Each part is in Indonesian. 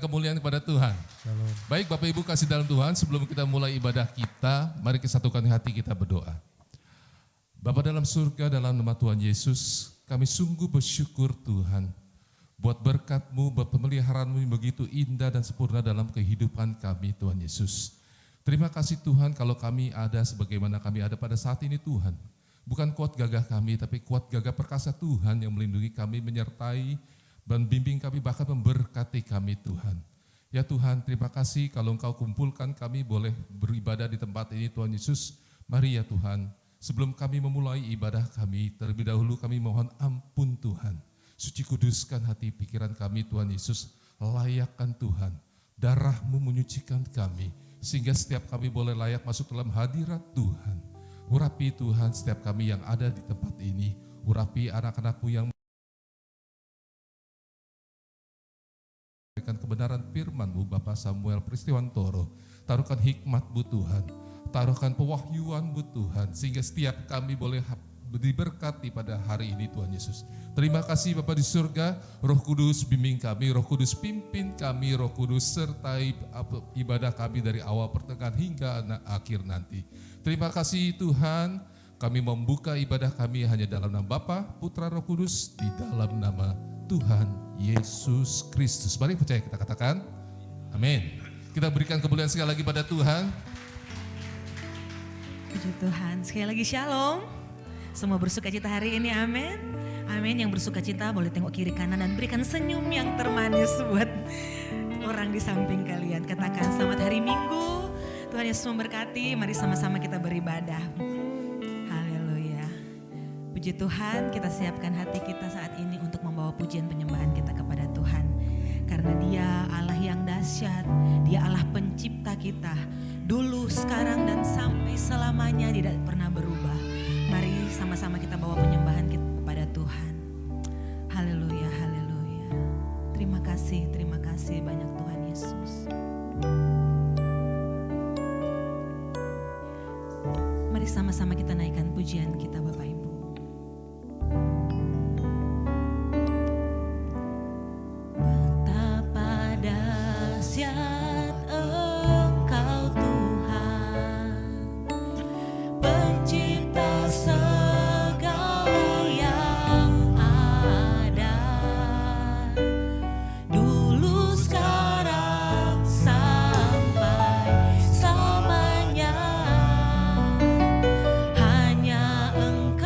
kemuliaan kepada Tuhan. Shalom. Baik Bapak Ibu kasih dalam Tuhan, sebelum kita mulai ibadah kita, mari kesatukan hati kita berdoa. Bapa dalam surga, dalam nama Tuhan Yesus, kami sungguh bersyukur Tuhan, buat berkat-Mu, buat pemeliharaan-Mu yang begitu indah dan sempurna dalam kehidupan kami Tuhan Yesus. Terima kasih Tuhan kalau kami ada sebagaimana kami ada pada saat ini Tuhan. Bukan kuat gagah kami, tapi kuat gagah perkasa Tuhan yang melindungi kami, menyertai, dan bimbing kami, bahkan memberkati kami Tuhan. Ya Tuhan, terima kasih kalau Engkau kumpulkan kami boleh beribadah di tempat ini Tuhan Yesus. Mari ya Tuhan, sebelum kami memulai ibadah kami, terlebih dahulu kami mohon ampun Tuhan. Suci kuduskan hati pikiran kami Tuhan Yesus, layakkan Tuhan. Darah-Mu menyucikan kami, sehingga setiap kami boleh layak masuk dalam hadirat Tuhan. Urapi Tuhan setiap kami yang ada di tempat ini, urapi anak-anak-Mu yang kebenaran firman-Mu Bapak Samuel Pristiwantoro. Taruhkan hikmat-Mu Tuhan, taruhkan pewahyuan-Mu Tuhan, sehingga setiap kami boleh diberkati pada hari ini Tuhan Yesus. Terima kasih Bapa di surga, Roh Kudus bimbing kami, Roh Kudus pimpin kami, Roh Kudus sertai ibadah kami dari awal pertengahan hingga akhir nanti. Terima kasih Tuhan, kami membuka ibadah kami hanya dalam nama Bapa, Putra, Roh Kudus, di dalam nama Tuhan Yesus Kristus. Mari percaya kita katakan, amin. Kita berikan kemuliaan sekali lagi pada Tuhan. Puji Tuhan, sekali lagi shalom. Semua bersuka cita hari ini, amin. Amin, yang bersuka cita boleh tengok kiri kanan dan berikan senyum yang termanis buat orang di samping kalian. Katakan selamat hari Minggu, Tuhan Yesus memberkati, mari sama-sama kita beribadah. Haleluya. Puji Tuhan, kita siapkan hati kita saat ini untuk membawa pujian penyembahan kita kepada Tuhan. Karena Dia Allah yang dahsyat, Dia Allah pencipta kita. Dulu, sekarang, dan sampai selamanya tidak pernah berubah. Mari sama-sama kita bawa penyembahan kita kepada Tuhan. Haleluya, haleluya. Terima kasih banyak Tuhan Yesus. Mari sama-sama kita naikkan pujian kita Bapak Ibu. Betapa dahsyat Engkau Tuhan, pencipta segala yang ada, dulu, sekarang, sampai selamanya. Hanya Engkau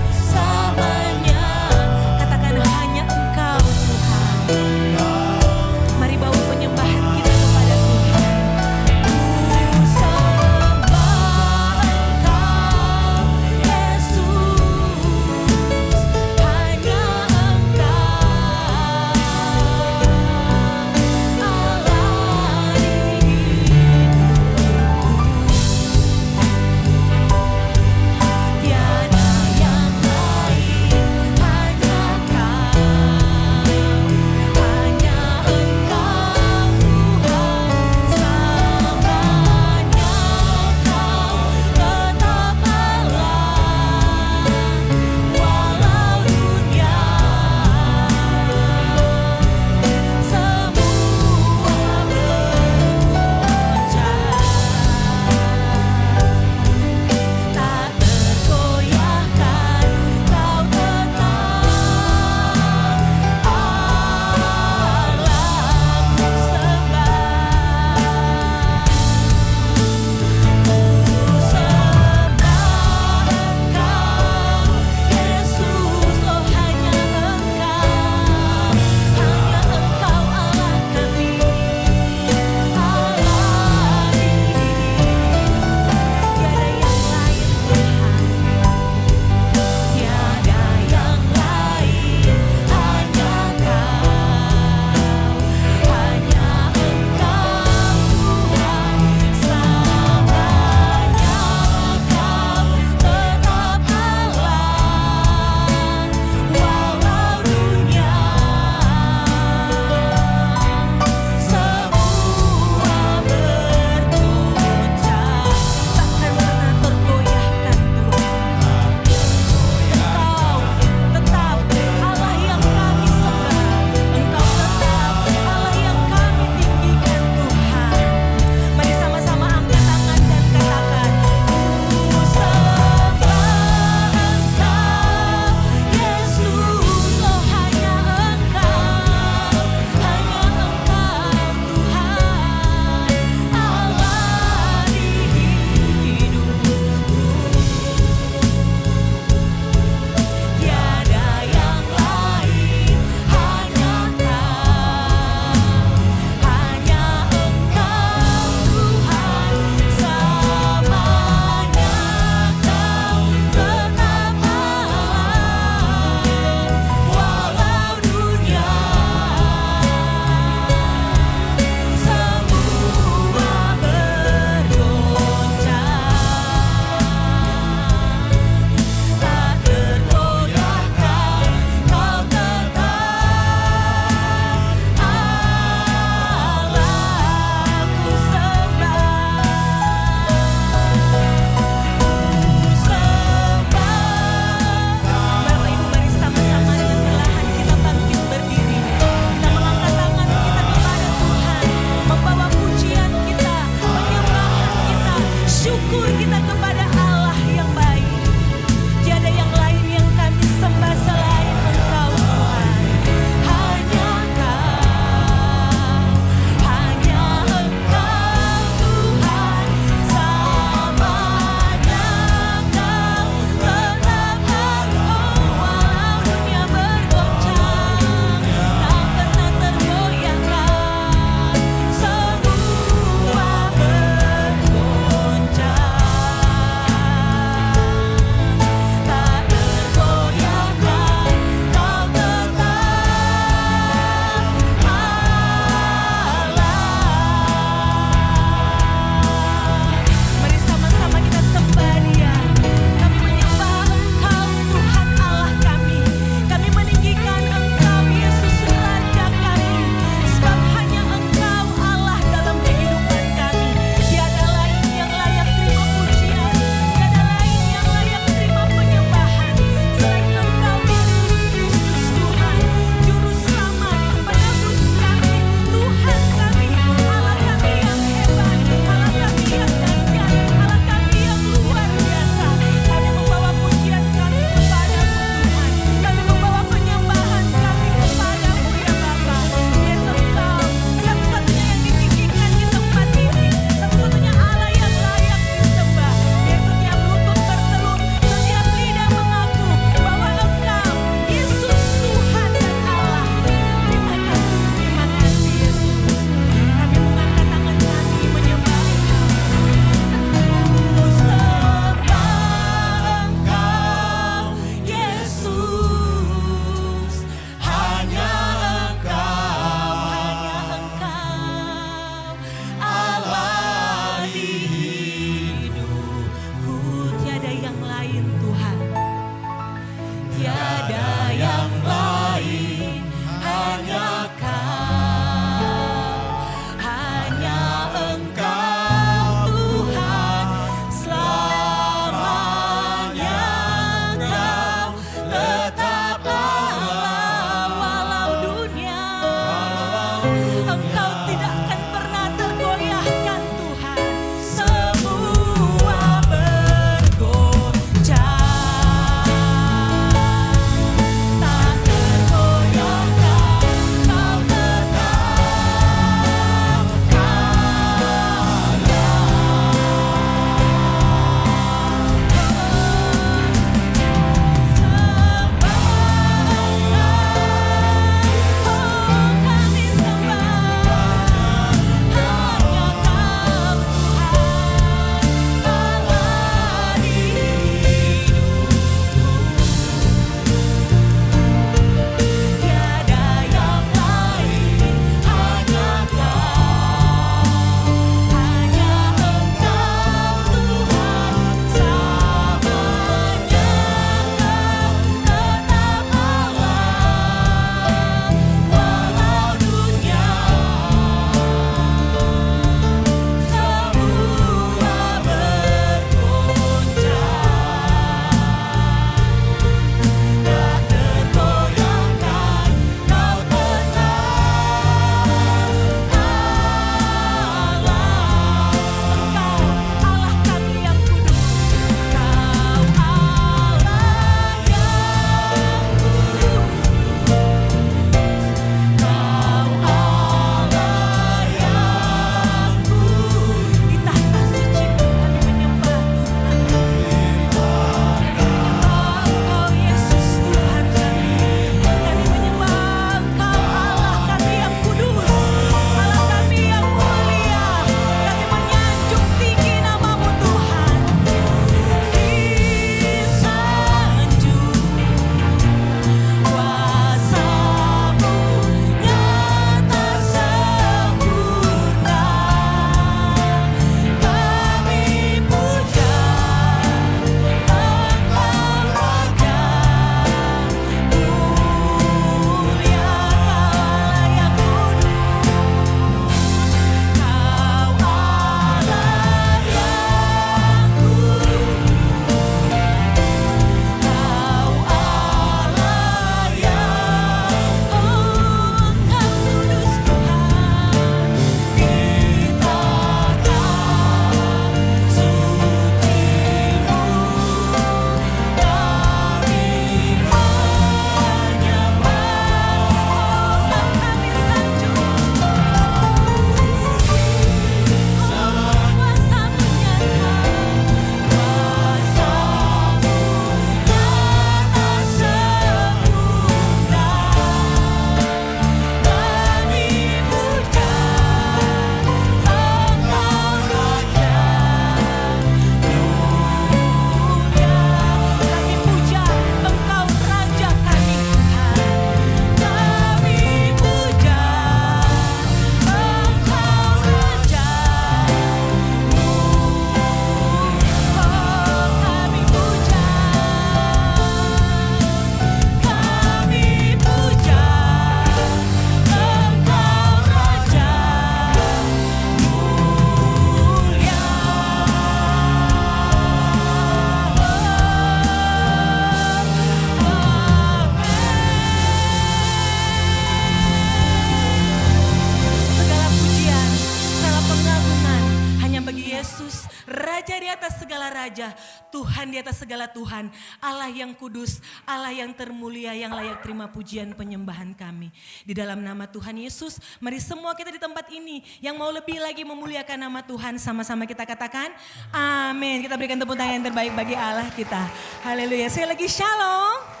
raja, Tuhan di atas segala Tuhan, Allah yang kudus, Allah yang termulia, yang layak terima pujian penyembahan kami. Di dalam nama Tuhan Yesus, mari semua kita di tempat ini yang mau lebih lagi memuliakan nama Tuhan, sama-sama kita katakan amin. Kita berikan tepuk tangan yang terbaik bagi Allah kita. Haleluya. Sekali lagi shalom.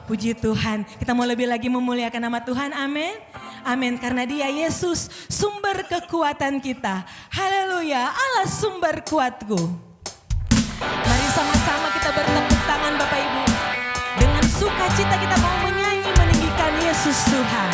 Puji Tuhan, kita mau lebih lagi memuliakan nama Tuhan, amin. Amin, karena Dia Yesus sumber kekuatan kita. Haleluya, Allah sumber kuatku. Mari sama-sama kita bertepuk tangan Bapak Ibu. Dengan sukacita kita mau menyanyi meninggikan Yesus Tuhan.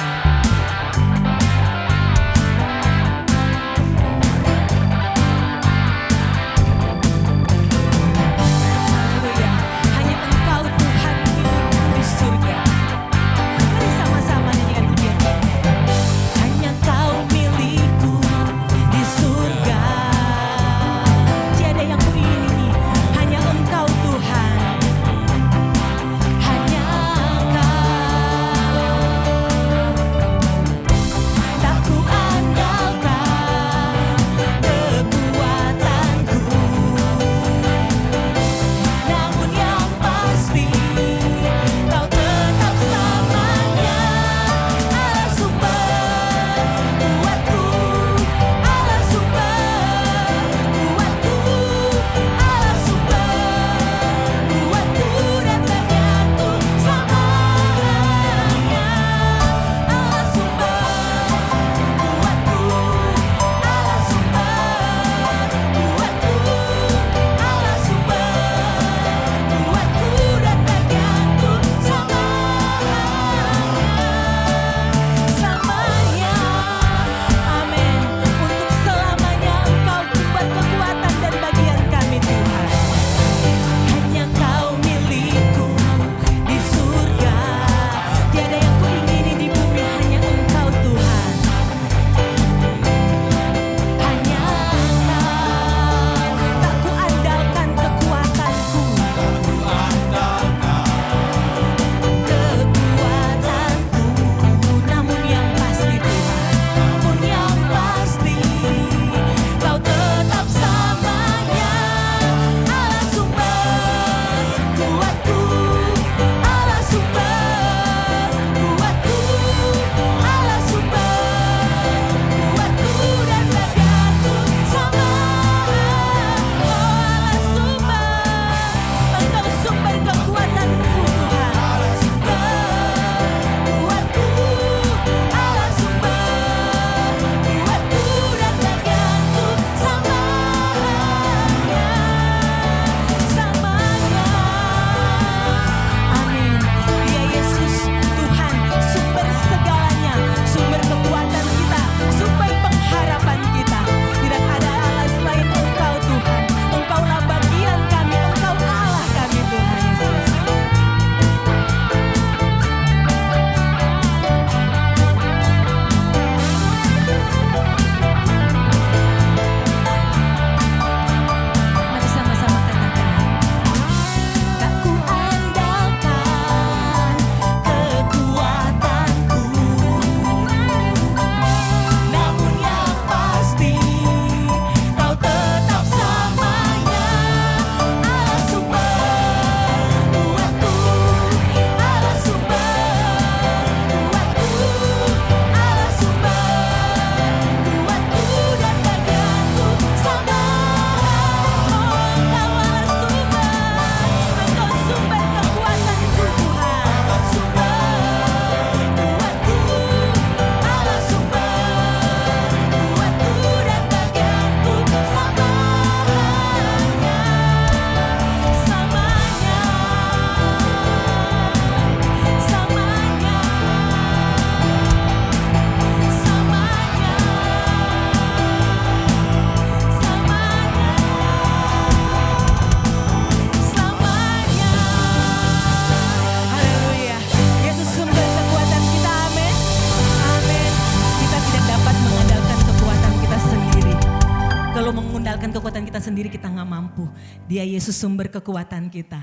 Sendiri kita nggak mampu. Dia Yesus sumber kekuatan kita.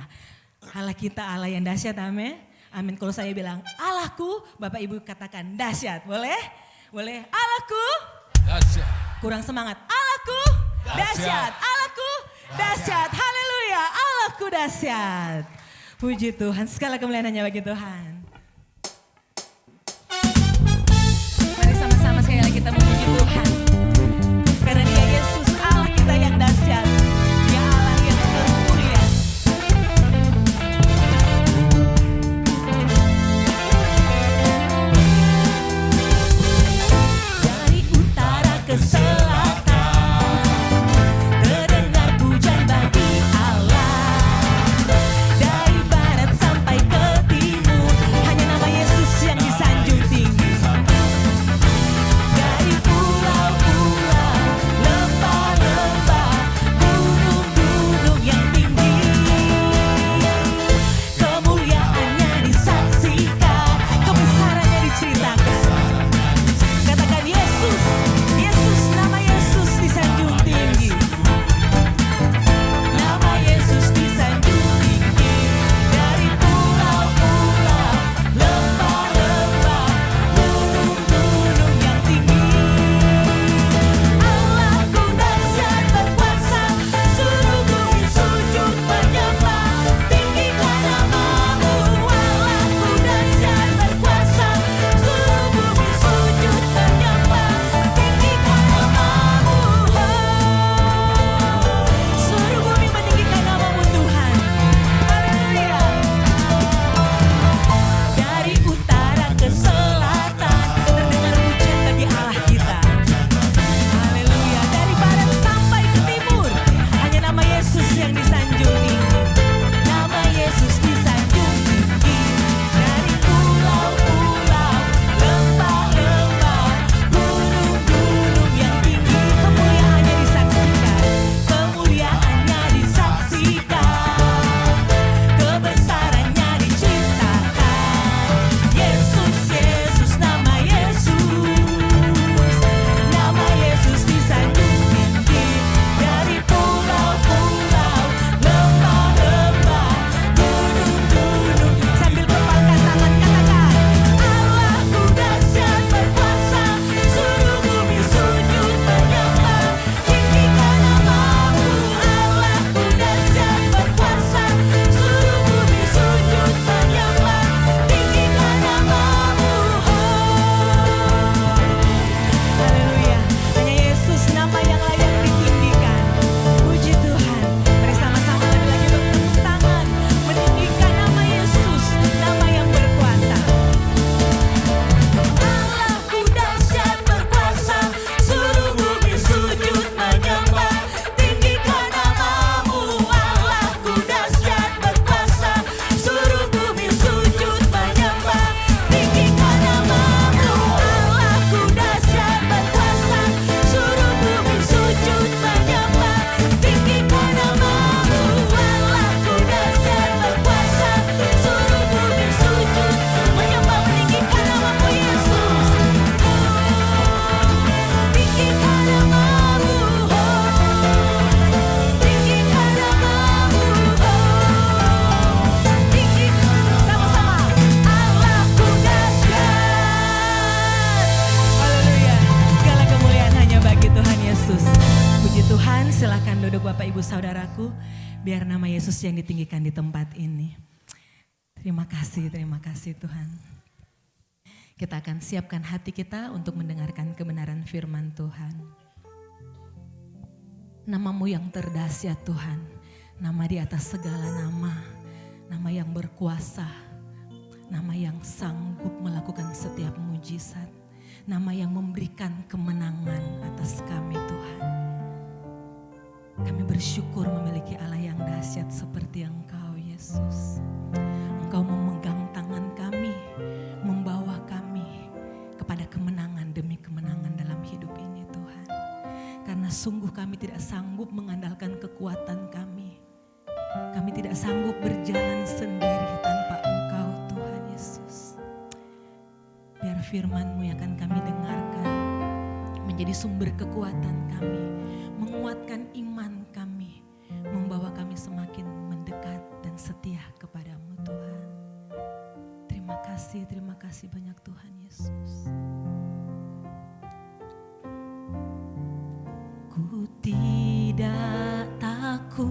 Allah kita Allah yang dahsyat, amin. Amin. Kalau saya bilang Allahku, Bapak Ibu katakan dahsyat, boleh? Boleh. Allahku dahsyat. Kurang semangat. Allahku dahsyat. Allahku dahsyat. Haleluya. Allahku dahsyat. Puji Tuhan, segala kemuliaan hanya bagi Tuhan. Mari sama-sama sekali lagi kita memuji Tuhan. Karena Dia Yesus Allah kita yang dahsyat. Dia Allah yang termulia. Dari utara ke selatan, terdengar pujian bagi Allah. Dari barat sampai ke timur, hanya nama Yesus yang disanjung tinggi. Dari pulau-pulau, lembah-lembah, gunung-gunung yang tinggi, kemuliaannya disaksikan, kebesarannya diceritakan. Katakan Yesus, Yesus, nama Yesus disanjung tinggi. Nama Yesus disanjung tinggi. Dari pulau-pulau, lembah-lembah, gunung-gunung yang tinggi. Allahku dahsyat berkuasa, seluruh bumi sujud menyembah, tinggikan namamu. Allahku dahsyat berkuasa, seluruh bumi sujud menyembah, tinggikan namamu. Seluruh bumi meninggikan namamu Tuhan. Haleluya. Dari utara ke selatan, terdengar pujian bagi Allah kita. Haleluya. Dari barat sampai ke timur, hanya nama Yesus yang disanjung tinggi. Nama Yesus disanjung tinggi. Dari pulau-pulau, lembah-lembah, gunung-gunung yang tinggi, kemuliaannya disaksikan, kemuliaannya disaksikan, kebesarannya diceritakan. Yesus, Yesus, nama Yesus disanjung tinggi. Dari pulau-pulau, lembah-lembah, gunung-gunung, sambil kepangkat tangan katakan, Allahku dahsyat berkuasa, seluruh bumi sujud menyembah, tinggikan namamu. Allahku dahsyat berkuasa, seluruh bumi sujud menyembah, tinggikan namamu. Haleluya. Hanya Yesus nama yang layak ditinggikan. Puji Tuhan. Mari sama-sama kami lagi bertepuk tangan, meninggikan nama Yesus, nama yang berkuasa. Allahku dahsyat berkuasa, seluruh bumi sujud menyembah, tinggikan namamu. Allahku dahsyat berkuasa, seluruh bumi sujud menyembah, tinggikan namamu. Allahku dahsyat berkuasa, seluruh bumi sujud menyembah, tinggikan namamu. Allahku dahsyat berkuasa, seluruh bumi sujud menyembah, meninggikan namamu Yesus. Tinggikan namamu, tinggikan namamu, sama-sama. Allahku dahsyat. Haleluya. Segala kemuliaan hanya bagi Tuhan Yesus. Puji Tuhan, silakan duduk Bapak Ibu Saudaraku, biar nama Yesus yang ditinggikan di tempat ini. Terima kasih Tuhan. Kita akan siapkan hati kita untuk mendengarkan kebenaran firman Tuhan. Namamu yang terdahsyat Tuhan, nama di atas segala nama, nama yang berkuasa, nama yang sanggup melakukan setiap mujizat, nama yang memberikan kemenangan atas kami Tuhan. Kami bersyukur memiliki Allah yang dahsyat seperti Engkau Yesus. Engkau memegang tangan kami, membawa kami kepada kemenangan demi kemenangan dalam hidup ini Tuhan. Karena sungguh kami tidak sanggup mengandalkan kekuatan kami. Kami tidak sanggup berjalan sendiri tanpa Engkau Tuhan Yesus. Biar firman-Mu yang akan kami dengarkan menjadi sumber kekuatan kami, menguatkan iman kami, membawa kami semakin mendekat dan setia kepadamu Tuhan. Terima kasih banyak Tuhan Yesus. Ku tidak takut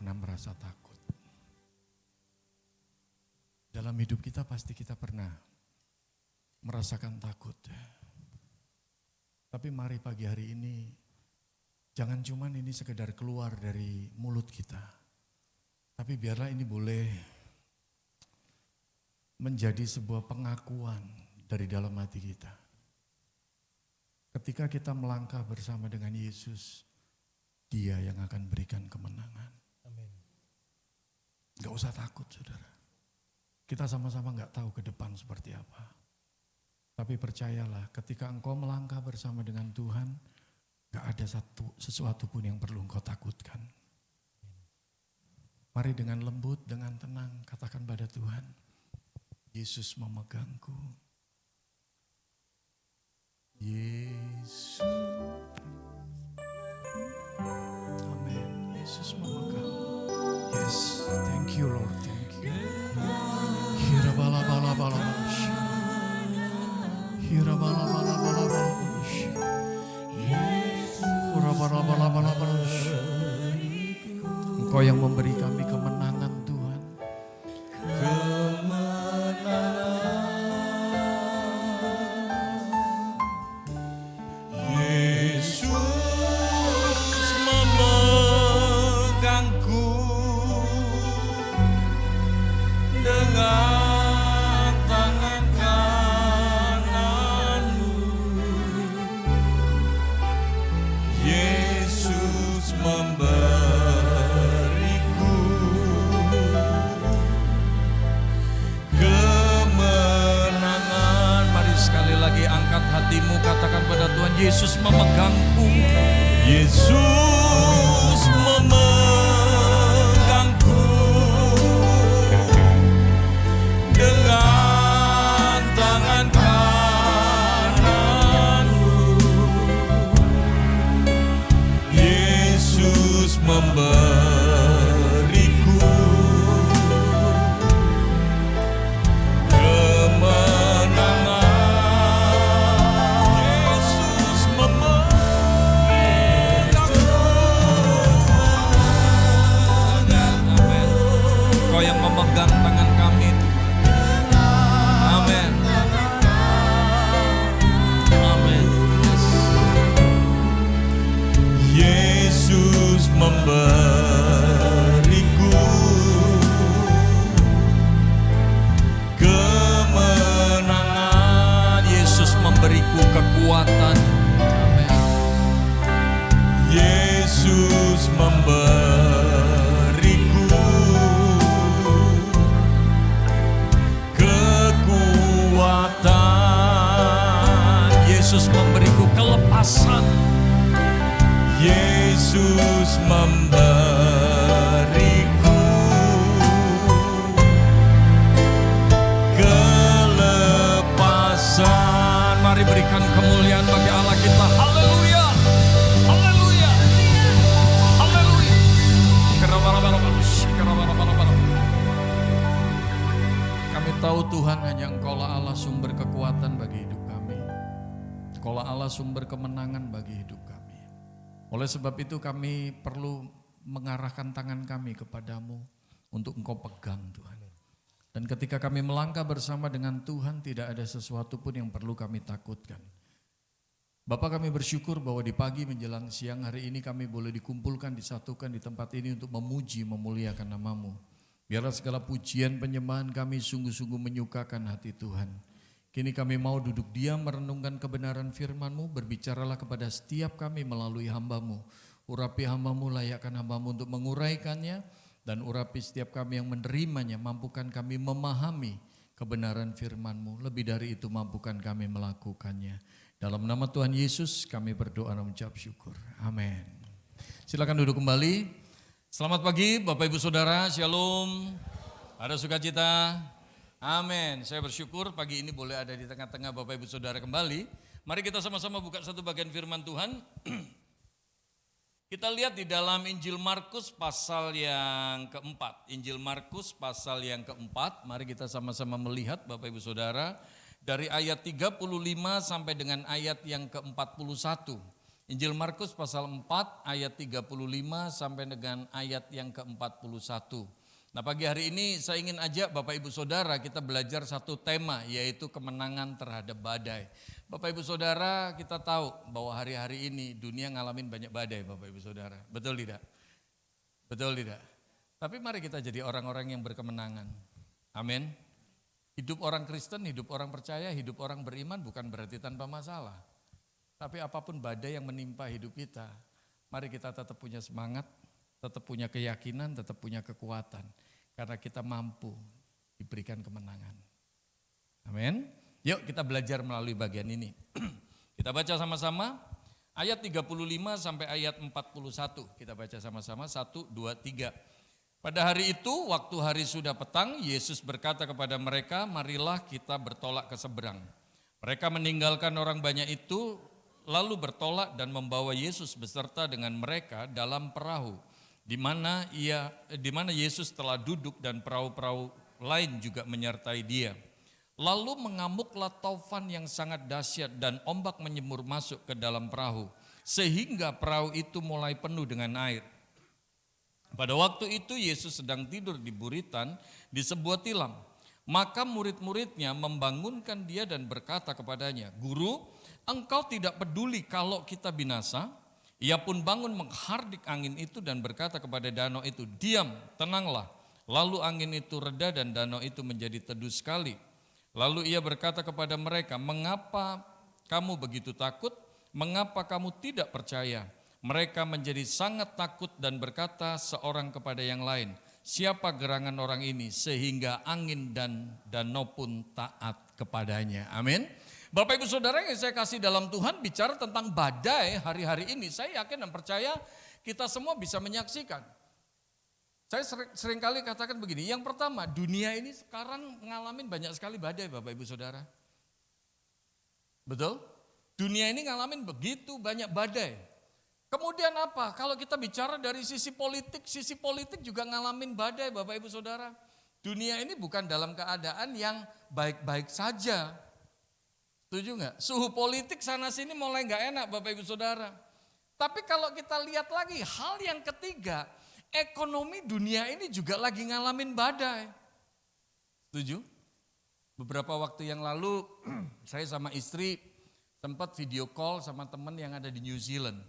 pernah merasa takut. Dalam hidup kita pasti kita pernah merasakan takut. Tapi mari pagi hari ini, jangan cuman ini sekedar keluar dari mulut kita. Tapi biarlah ini boleh menjadi sebuah pengakuan dari dalam hati kita. Ketika kita melangkah bersama dengan Yesus, Dia yang akan berikan kemenangan. Amin. Gak usah takut, saudara. Kita sama-sama gak tahu ke depan seperti apa. Tapi percayalah, ketika engkau melangkah bersama dengan Tuhan, gak ada sesuatu pun yang perlu engkau takutkan. Mari dengan lembut, dengan tenang, katakan pada Tuhan, Yesus memegangku. Yesus. Amin. Yesus memegang. Yes, thank you Lord, thank you. Hira bala bala bala bala. Hira bala bala bala bala. Hira bala bala bala bala. Engkau yang memberi kami kemenangan Tuhan. Yesus memegangku dengan tangan kananmu. Yesus memberiku kemenangan. Mari sekali lagi angkat hatimu, katakan pada Tuhan, Yesus memegangku. Yesus memegangku dengan tangan kananmu. Yesus memberiku kemenangan. Yesus Amen. Kau yang memegang tangan kami. Amin. Amin. Yesus memberiku kemenangan. Yesus memberiku kekuatan. Amin. Yesus memberiku kekuatan. Yesus memberiku kelepasan. Yesus memberiku kelepasan. Mari berikan kemuliaan bagi Allah kita. Haleluya. Haleluya. Haleluya. Kami tahu Tuhan hanya Engkaulah Allah sumber kekuatan bagi hidup kami. Engkaulah Allah sumber kemenangan bagi hidup kami. Oleh sebab itu kami perlu mengarahkan tangan kami kepadamu untuk Engkau pegang Tuhan. Dan ketika kami melangkah bersama dengan Tuhan, tidak ada sesuatu pun yang perlu kami takutkan. Bapa, kami bersyukur bahwa di pagi menjelang siang hari ini kami boleh dikumpulkan, disatukan di tempat ini untuk memuji, memuliakan nama-Mu. Biarlah segala pujian penyembahan kami sungguh-sungguh menyukakan hati Tuhan. Kini kami mau duduk diam merenungkan kebenaran firman-Mu, berbicaralah kepada setiap kami melalui hamba-Mu. Urapi hamba-Mu, layakkan hamba-Mu untuk menguraikannya, dan urapi setiap kami yang menerimanya, mampukan kami memahami kebenaran firman-Mu. Lebih dari itu, mampukan kami melakukannya. Dalam nama Tuhan Yesus kami berdoa dan mengucap syukur. Amin. Silakan duduk kembali. Selamat pagi Bapak Ibu Saudara, Shalom. Ada sukacita? Amin. Saya bersyukur pagi ini boleh ada di tengah-tengah Bapak Ibu Saudara kembali. Mari kita sama-sama buka satu bagian firman Tuhan. Kita lihat di dalam Injil Markus pasal yang keempat. Injil Markus pasal yang keempat. Mari kita sama-sama melihat Bapak Ibu Saudara. Dari ayat 35 sampai dengan ayat yang ke-41. Injil Markus pasal 4 ayat 35 sampai dengan ayat yang ke-41. Nah pagi hari ini saya ingin ajak Bapak Ibu Saudara kita belajar satu tema yaitu kemenangan terhadap badai. Bapak Ibu Saudara kita tahu bahwa hari-hari ini dunia ngalamin banyak badai Bapak Ibu Saudara. Betul tidak? Betul tidak? Tapi mari kita jadi orang-orang yang berkemenangan. Amin. Hidup orang Kristen, hidup orang percaya, hidup orang beriman bukan berarti tanpa masalah. Tapi apapun badai yang menimpa hidup kita, mari kita tetap punya semangat, tetap punya keyakinan, tetap punya kekuatan. Karena kita mampu diberikan kemenangan. Amin. Yuk kita belajar melalui bagian ini. Kita baca sama-sama ayat 35 sampai ayat 41. Kita baca sama-sama 1, 2, 3. Pada hari itu, waktu hari sudah petang, Yesus berkata kepada mereka, marilah kita bertolak ke seberang. Mereka meninggalkan orang banyak itu, lalu bertolak dan membawa Yesus beserta dengan mereka dalam perahu, di mana Yesus telah duduk dan perahu-perahu lain juga menyertai dia. Lalu mengamuklah taufan yang sangat dahsyat dan ombak menyembur masuk ke dalam perahu, sehingga perahu itu mulai penuh dengan air. Pada waktu itu Yesus sedang tidur di buritan di sebuah tilam. Maka murid-muridnya membangunkan dia dan berkata kepadanya, Guru, engkau tidak peduli kalau kita binasa? Ia pun bangun menghardik angin itu dan berkata kepada danau itu, diam, tenanglah. Lalu angin itu reda dan danau itu menjadi teduh sekali. Lalu ia berkata kepada mereka, mengapa kamu begitu takut? Mengapa kamu tidak percaya? Mereka menjadi sangat takut dan berkata seorang kepada yang lain, siapa gerangan orang ini sehingga angin dan danau pun taat kepadanya. Amin. Bapak Ibu Saudara yang saya kasih dalam Tuhan, bicara tentang badai hari-hari ini, saya yakin dan percaya kita semua bisa menyaksikan. Saya seringkali katakan begini, yang pertama dunia ini sekarang ngalamin banyak sekali badai Bapak Ibu Saudara. Betul? Dunia ini ngalamin begitu banyak badai. Kemudian apa? Kalau kita bicara dari sisi politik juga ngalamin badai Bapak Ibu Saudara. Dunia ini bukan dalam keadaan yang baik-baik saja. Setuju nggak? Suhu politik sana sini mulai nggak enak Bapak Ibu Saudara. Tapi kalau kita lihat lagi hal yang ketiga, ekonomi dunia ini juga lagi ngalamin badai. Setuju? Beberapa waktu yang lalu saya sama istri sempat video call sama teman yang ada di New Zealand.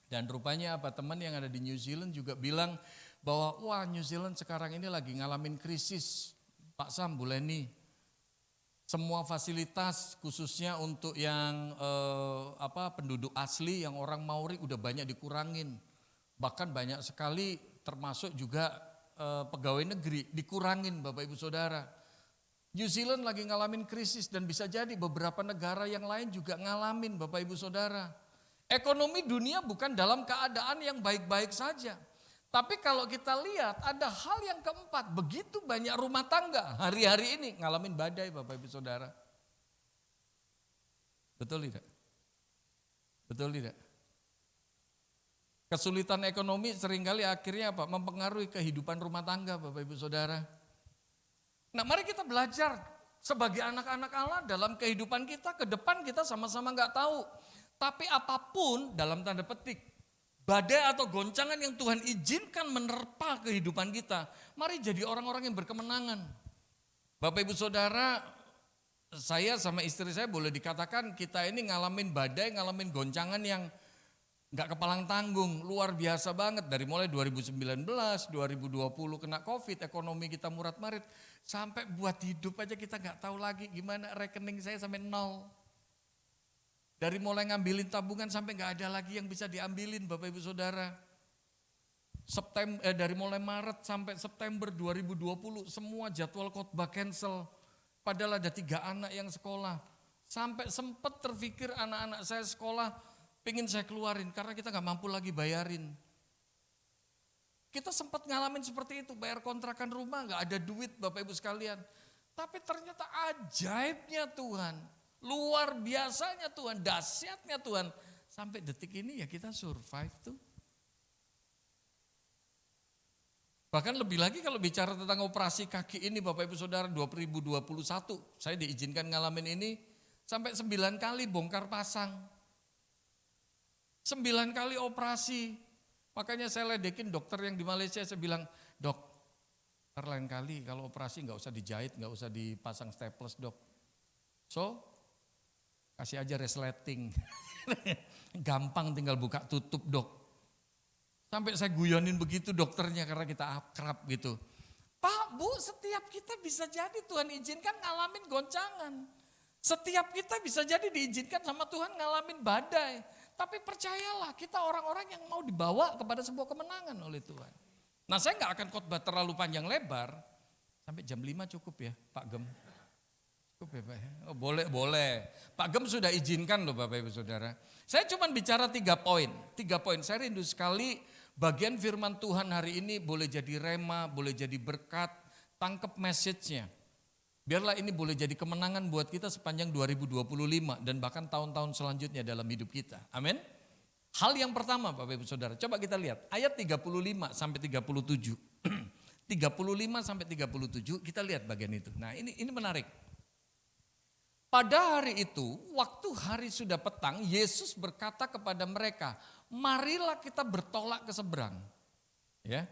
Dan rupanya apa, teman yang ada di New Zealand juga bilang bahwa wah New Zealand sekarang ini lagi ngalamin krisis. Pak Sam, Bu Leni, semua fasilitas khususnya untuk yang penduduk asli yang orang Maori udah banyak dikurangin. Bahkan banyak sekali termasuk juga pegawai negeri dikurangin Bapak Ibu Saudara. New Zealand lagi ngalamin krisis dan bisa jadi beberapa negara yang lain juga ngalamin Bapak Ibu Saudara. Ekonomi dunia bukan dalam keadaan yang baik-baik saja. Tapi kalau kita lihat ada hal yang keempat, begitu banyak rumah tangga hari-hari ini ngalamin badai Bapak Ibu Saudara. Betul tidak? Betul tidak? Kesulitan ekonomi seringkali akhirnya apa? Mempengaruhi kehidupan rumah tangga Bapak Ibu Saudara. Nah mari kita belajar sebagai anak-anak Allah dalam kehidupan kita, ke depan kita sama-sama gak tahu. Tapi apapun dalam tanda petik, badai atau goncangan yang Tuhan izinkan menerpa kehidupan kita, mari jadi orang-orang yang berkemenangan. Bapak Ibu Saudara, saya sama istri saya boleh dikatakan kita ini ngalamin badai, ngalamin goncangan yang gak kepalang tanggung, luar biasa banget. Dari mulai 2019, 2020 kena COVID, ekonomi kita murat-marit, sampai buat hidup aja kita gak tahu lagi gimana, rekening saya sampai nol. Dari mulai ngambilin tabungan sampai gak ada lagi yang bisa diambilin Bapak Ibu Saudara. Dari mulai Maret sampai September 2020 semua jadwal khotbah cancel. Padahal ada 3 anak yang sekolah. Sampai sempat terpikir anak-anak saya sekolah pengen saya keluarin karena kita gak mampu lagi bayarin. Kita sempat ngalamin seperti itu, bayar kontrakan rumah gak ada duit Bapak Ibu sekalian. Tapi ternyata ajaibnya Tuhan. Luar biasanya Tuhan, dahsyatnya Tuhan. Sampai detik ini ya kita survive tuh. Bahkan lebih lagi kalau bicara tentang operasi kaki ini Bapak Ibu Saudara 2021. Saya diizinkan ngalamin ini sampai 9 kali bongkar pasang. 9 kali operasi. Makanya saya ledekin dokter yang di Malaysia, saya bilang, dok, lain kali kalau operasi nggak usah dijahit, nggak usah dipasang staples dok. So, kasih aja resleting. Gampang tinggal buka tutup dok. Sampai saya guyonin begitu dokternya karena kita akrab gitu. Pak, Bu, setiap kita bisa jadi Tuhan izinkan ngalamin goncangan. Setiap kita bisa jadi diizinkan sama Tuhan ngalamin badai. Tapi percayalah, kita orang-orang yang mau dibawa kepada sebuah kemenangan oleh Tuhan. Nah, saya nggak akan khotbah terlalu panjang lebar. Sampai jam 5 cukup ya Pak Gem? Cukup ya Pak? Oh, boleh. Pak Gem sudah izinkan loh Bapak Ibu Saudara. Saya cuma bicara 3 poin. 3 poin, saya rindu sekali bagian firman Tuhan hari ini boleh jadi rema, boleh jadi berkat. Tangkep message-nya. Biarlah ini boleh jadi kemenangan buat kita sepanjang 2025 dan bahkan tahun-tahun selanjutnya dalam hidup kita. Amin. Hal yang pertama Bapak Ibu Saudara, coba kita lihat ayat 35 sampai 37. 35 sampai 37 kita lihat bagian itu. Nah, ini menarik. Pada hari itu, waktu hari sudah petang, Yesus berkata kepada mereka, "Marilah kita bertolak ke seberang." Ya.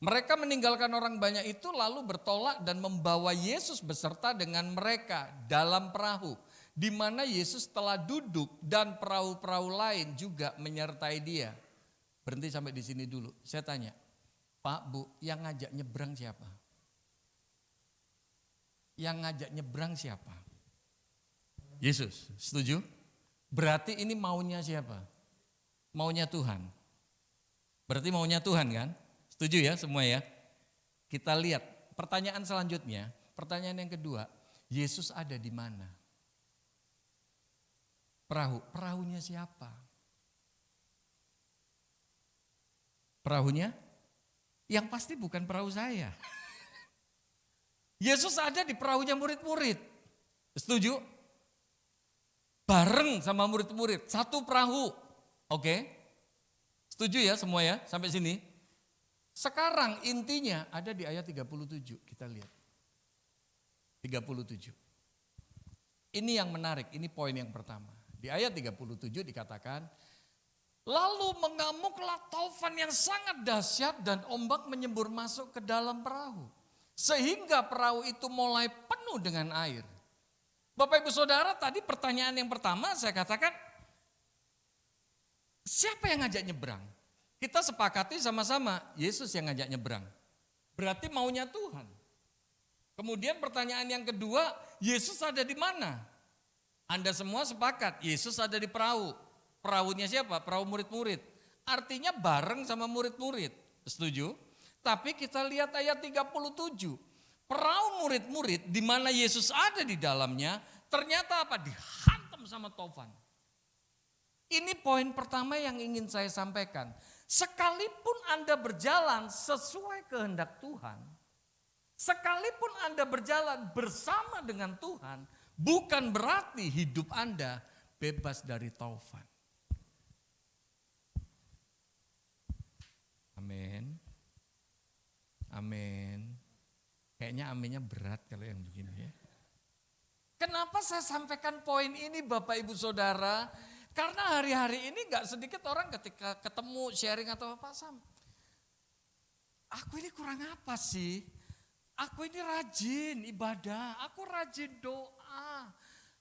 Mereka meninggalkan orang banyak itu lalu bertolak dan membawa Yesus beserta dengan mereka dalam perahu. Di mana Yesus telah duduk dan perahu-perahu lain juga menyertai dia. Berhenti sampai di sini dulu. Saya tanya, Pak, Bu, yang ngajak nyebrang siapa? Yang ngajak nyebrang siapa? Yesus, setuju? Berarti ini maunya siapa? Maunya Tuhan. Berarti maunya Tuhan kan? Setuju ya semua ya? Kita lihat pertanyaan selanjutnya, pertanyaan yang kedua, Yesus ada di mana? Perahunya siapa? Perahunya? Yang pasti bukan perahu saya. Yesus ada di perahunya murid-murid. Setuju? Bareng sama murid-murid, satu perahu. Oke? Setuju ya semua ya sampai sini? Sekarang intinya ada di ayat 37, kita lihat. 37. Ini yang menarik, ini poin yang pertama. Di ayat 37 dikatakan, lalu mengamuklah taufan yang sangat dahsyat dan ombak menyembur masuk ke dalam perahu. Sehingga perahu itu mulai penuh dengan air. Bapak Ibu Saudara, tadi pertanyaan yang pertama saya katakan, siapa yang ngajak nyebrang? Kita sepakati sama-sama, Yesus yang ngajak nyebrang. Berarti maunya Tuhan. Kemudian pertanyaan yang kedua, Yesus ada di mana? Anda semua sepakat, Yesus ada di perahu. Perahunya siapa? Perahu murid-murid. Artinya bareng sama murid-murid. Setuju? Tapi kita lihat ayat 37. Perahu murid-murid di mana Yesus ada di dalamnya, ternyata apa? Dihantam sama taufan. Ini poin pertama yang ingin saya sampaikan. Sekalipun Anda berjalan sesuai kehendak Tuhan, sekalipun Anda berjalan bersama dengan Tuhan, bukan berarti hidup Anda bebas dari taufan. Amin. Amin. Kayaknya aminnya berat kalau yang begini ya. Kenapa saya sampaikan poin ini Bapak Ibu Saudara? Karena hari-hari ini gak sedikit orang ketika ketemu sharing atau apa, Sam, aku ini kurang apa sih? Aku ini rajin ibadah, aku rajin doa,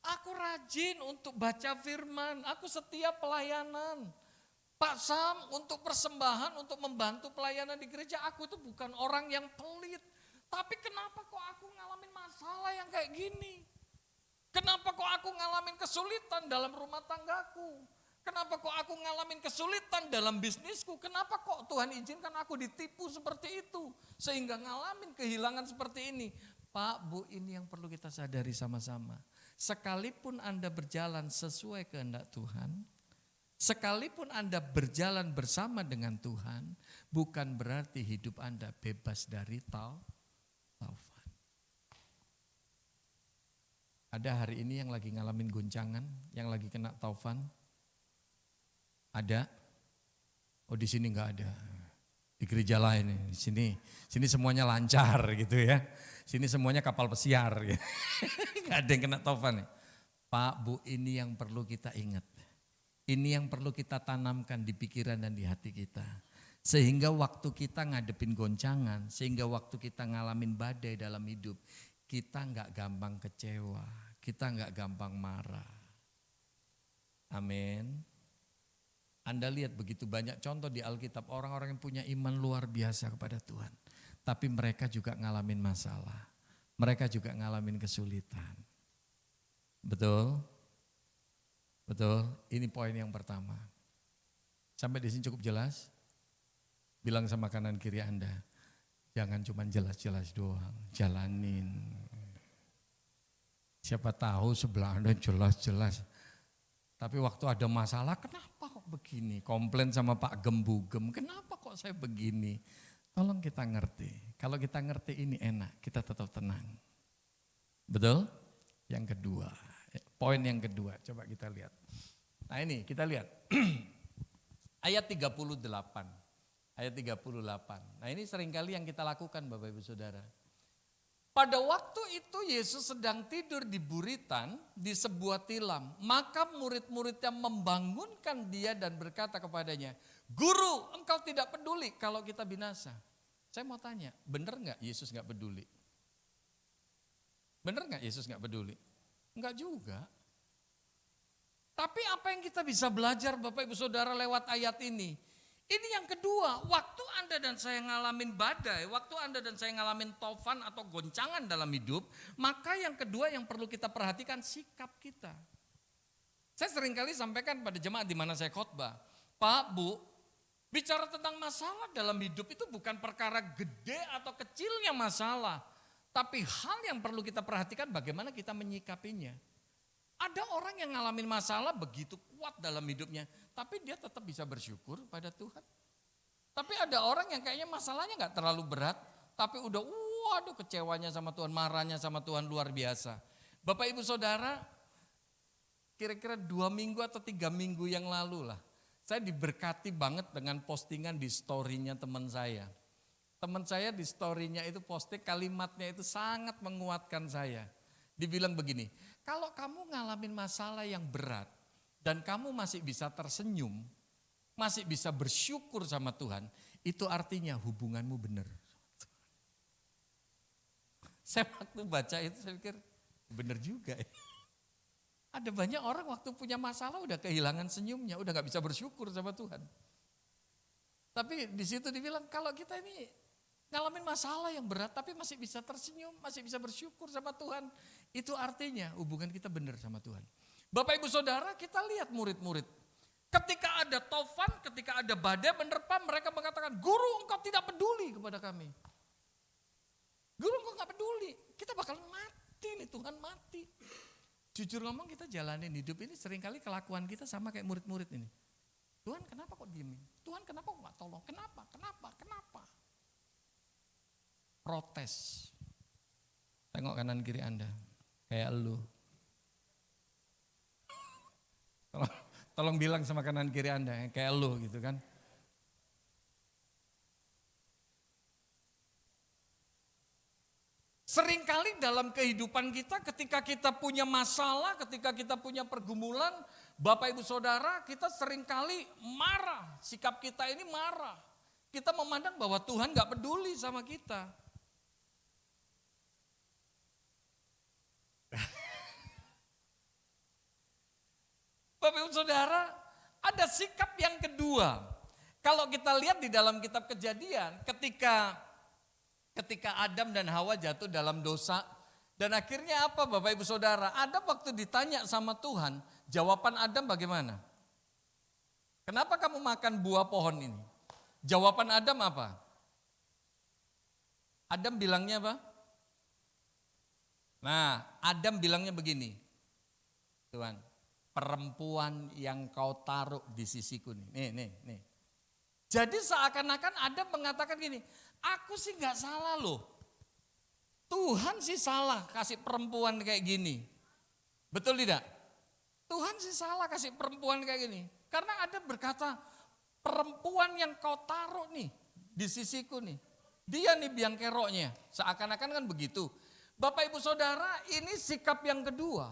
aku rajin untuk baca firman, aku setia pelayanan. Pak Sam, untuk persembahan, untuk membantu pelayanan di gereja, aku itu bukan orang yang pelit. Tapi kenapa kok aku ngalamin masalah yang kayak gini? Kenapa kok aku ngalamin kesulitan dalam rumah tanggaku? Kenapa kok aku ngalamin kesulitan dalam bisnisku? Kenapa kok Tuhan izinkan aku ditipu seperti itu? Sehingga ngalamin kehilangan seperti ini. Pak, Bu, ini yang perlu kita sadari sama-sama. Sekalipun Anda berjalan sesuai kehendak Tuhan, sekalipun Anda berjalan bersama dengan Tuhan, bukan berarti hidup Anda bebas dari taufan. Ada hari ini yang lagi ngalamin goncangan, yang lagi kena taufan? Ada? Oh, di sini enggak ada. Di gereja lain, di sini semuanya lancar gitu ya. Sini semuanya kapal pesiar gitu. Enggak ada yang kena taufan. Pak, Bu, ini yang perlu kita ingat. Ini yang perlu kita tanamkan di pikiran dan di hati kita. Sehingga waktu kita ngadepin goncangan, sehingga waktu kita ngalamin badai dalam hidup, kita nggak gampang kecewa, kita nggak gampang marah. Amin. Anda lihat begitu banyak contoh di Alkitab orang-orang yang punya iman luar biasa kepada Tuhan. Tapi mereka juga ngalamin masalah, mereka juga ngalamin kesulitan. Betul? Betul, ini poin yang pertama. Sampai di sini cukup jelas? Bilang sama kanan kiri Anda, jangan cuma jelas-jelas doang, jalanin. Siapa tahu sebelah Anda jelas-jelas. Tapi waktu ada masalah, kenapa kok begini? Komplain sama Pak Gembugem, kenapa kok saya begini? Tolong kita ngerti, kalau kita ngerti ini enak, kita tetap tenang. Betul? Yang kedua. Poin yang kedua, coba kita lihat. Nah ini kita lihat. Ayat 38. Ayat 38. Nah ini seringkali yang kita lakukan Bapak Ibu Saudara. Pada waktu itu Yesus sedang tidur di buritan di sebuah tilam. Maka murid-muridnya membangunkan dia dan berkata kepadanya, "Guru, engkau tidak peduli kalau kita binasa." Saya mau tanya, benar nggak Yesus nggak peduli? Benar nggak Yesus nggak peduli? Enggak juga. Tapi apa yang kita bisa belajar Bapak Ibu Saudara lewat ayat ini? Ini yang kedua, waktu Anda dan saya ngalamin badai, waktu Anda dan saya ngalamin tofan atau goncangan dalam hidup, maka yang kedua yang perlu kita perhatikan sikap kita. Saya seringkali sampaikan pada jemaat di mana saya khotbah, Pak, Bu, bicara tentang masalah dalam hidup itu bukan perkara gede atau kecilnya masalah. Tapi hal yang perlu kita perhatikan bagaimana kita menyikapinya. Ada orang yang ngalamin masalah begitu kuat dalam hidupnya, tapi dia tetap bisa bersyukur pada Tuhan. Tapi ada orang yang kayaknya masalahnya gak terlalu berat, tapi udah waduh kecewanya sama Tuhan, marahnya sama Tuhan luar biasa. Bapak Ibu Saudara, kira-kira 2 minggu atau 3 minggu yang lalu lah, saya diberkati banget dengan postingan di story-nya teman saya. Teman saya di story-nya itu posting kalimatnya itu sangat menguatkan saya. Dibilang begini, kalau kamu ngalamin masalah yang berat dan kamu masih bisa tersenyum, masih bisa bersyukur sama Tuhan, itu artinya hubunganmu benar. Saya waktu baca itu saya pikir benar juga ya. Ada banyak orang waktu punya masalah udah kehilangan senyumnya, udah gak bisa bersyukur sama Tuhan. Tapi di situ dibilang kalau kita ini ngalamin masalah yang berat tapi masih bisa tersenyum, masih bisa bersyukur sama Tuhan. Itu artinya hubungan kita benar sama Tuhan. Bapak Ibu Saudara, kita lihat murid-murid. Ketika ada tofan, ketika ada badai menerpa, mereka mengatakan, "Guru, engkau tidak peduli kepada kami. Guru, engkau gak peduli. Kita bakalan mati nih, Tuhan mati." Jujur ngomong kita jalanin hidup ini seringkali kelakuan kita sama kayak murid-murid ini. Tuhan kenapa kok diemin? Tuhan kenapa kok gak tolong? Kenapa? Protes. Tengok kanan kiri Anda, kayak elu. Tolong bilang sama kanan kiri Anda, kayak elu gitu kan. Seringkali dalam kehidupan kita ketika kita punya masalah, ketika kita punya pergumulan, Bapak Ibu Saudara, kita seringkali marah. Sikap kita ini marah. Kita memandang bahwa Tuhan gak peduli sama kita. Bapak Ibu Saudara, ada sikap yang kedua. Kalau kita lihat di dalam kitab Kejadian, ketika Adam dan Hawa jatuh dalam dosa, dan akhirnya apa Bapak Ibu Saudara? Adam waktu ditanya sama Tuhan, jawaban Adam bagaimana? Kenapa kamu makan buah pohon ini? Jawaban Adam apa? Adam bilangnya apa? Nah, Adam bilangnya begini, Tuhan, perempuan yang kau taruh di sisiku nih. Nih. Jadi seakan-akan Adam mengatakan gini, aku sih gak salah loh. Tuhan sih salah kasih perempuan kayak gini. Betul tidak? Tuhan sih salah kasih perempuan kayak gini. Karena Adam berkata, perempuan yang kau taruh nih di sisiku nih. Dia nih biang keroknya. Seakan-akan kan begitu. Bapak Ibu Saudara, ini sikap yang kedua.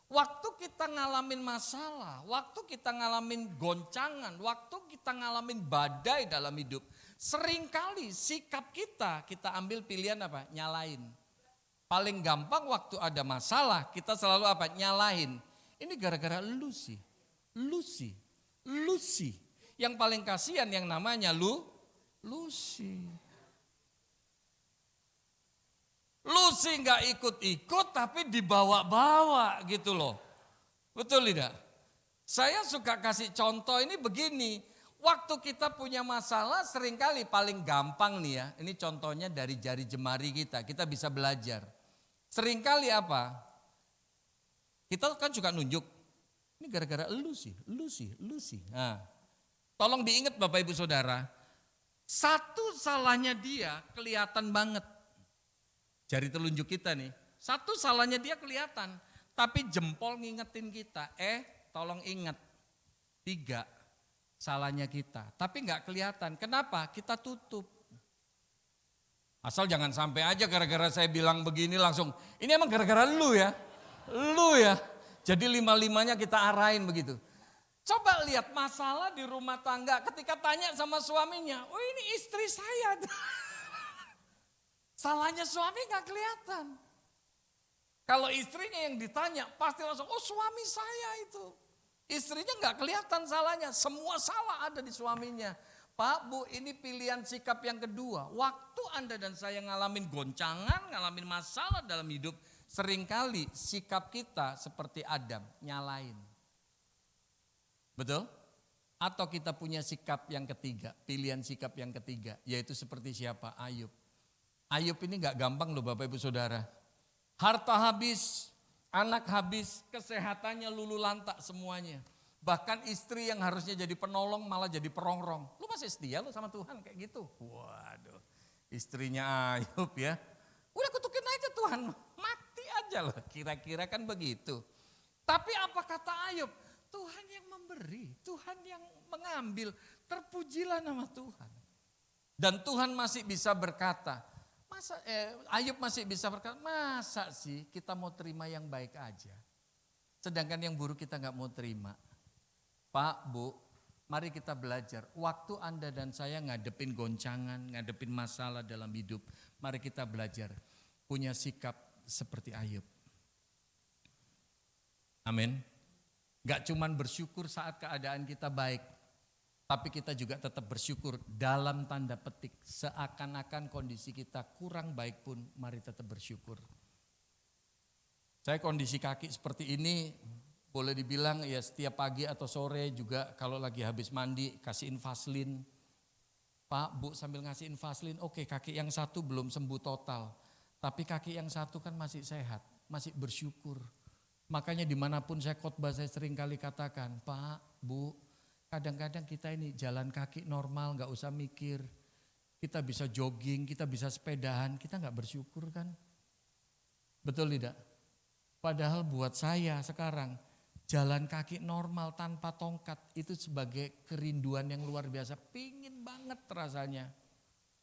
Waktu kita ngalamin masalah, waktu kita ngalamin goncangan, waktu kita ngalamin badai dalam hidup, seringkali sikap kita ambil pilihan apa? Nyalain. Paling gampang waktu ada masalah, kita selalu apa? Nyalain. Ini gara-gara lu sih. Yang paling kasihan yang namanya Lucy. Lucy nggak ikut-ikut tapi dibawa-bawa gitu loh. Betul tidak? Saya suka kasih contoh ini begini. Waktu kita punya masalah seringkali paling gampang nih ya. Ini contohnya dari jari jemari kita. Kita bisa belajar. Seringkali apa? Kita kan suka nunjuk. Ini gara-gara lu sih. Nah, tolong diingat Bapak Ibu Saudara. Satu salahnya dia kelihatan banget. Jari telunjuk kita nih, satu salahnya dia kelihatan, tapi jempol ngingetin kita, tolong ingat, 3 salahnya kita, tapi nggak kelihatan. Kenapa? Kita tutup. Asal jangan sampai aja gara-gara saya bilang begini langsung, ini emang gara-gara lu ya. Jadi 5-5-nya kita arahin begitu. Coba lihat masalah di rumah tangga ketika tanya sama suaminya, oh ini istri saya. Salahnya suami gak kelihatan. Kalau istrinya yang ditanya pasti langsung, oh suami saya itu. Istrinya gak kelihatan salahnya, semua salah ada di suaminya. Pak, Bu, ini pilihan sikap yang kedua. Waktu Anda dan saya ngalamin goncangan, ngalamin masalah dalam hidup, seringkali sikap kita seperti Adam, nyalain. Betul? Atau kita punya sikap yang ketiga, pilihan sikap yang ketiga, yaitu seperti siapa? Ayub. Ayub ini gak gampang loh Bapak Ibu Saudara. Harta habis, anak habis, kesehatannya lulu lantak semuanya. Bahkan istri yang harusnya jadi penolong malah jadi perongrong. Lu masih setia lu sama Tuhan kayak gitu? Waduh, istrinya Ayub ya. Udah kutukin aja Tuhan, mati aja loh. Kira-kira kan begitu. Tapi apa kata Ayub? Tuhan yang memberi, Tuhan yang mengambil. Terpujilah nama Tuhan. Dan Tuhan masih bisa berkata, Ayub masih bisa berkata, masa sih kita mau terima yang baik aja. Sedangkan yang buruk kita gak mau terima. Pak, Bu, mari kita belajar. Waktu Anda dan saya ngadepin goncangan, ngadepin masalah dalam hidup. Mari kita belajar punya sikap seperti Ayub. Amin. Gak cuman bersyukur saat keadaan kita baik. Tapi kita juga tetap bersyukur dalam tanda petik. Seakan-akan kondisi kita kurang baik pun mari tetap bersyukur. Saya kondisi kaki seperti ini boleh dibilang ya setiap pagi atau sore juga kalau lagi habis mandi kasihin Vaseline. Pak, Bu sambil ngasihin Vaseline, oke kaki yang satu belum sembuh total. Tapi kaki yang satu kan masih sehat, masih bersyukur. Makanya dimanapun saya khotbah saya sering kali katakan, Pak, Bu, kadang-kadang kita ini jalan kaki normal, gak usah mikir. Kita bisa jogging, kita bisa sepedahan, kita gak bersyukur kan? Betul tidak? Padahal buat saya sekarang, jalan kaki normal tanpa tongkat itu sebagai kerinduan yang luar biasa. Pingin banget rasanya.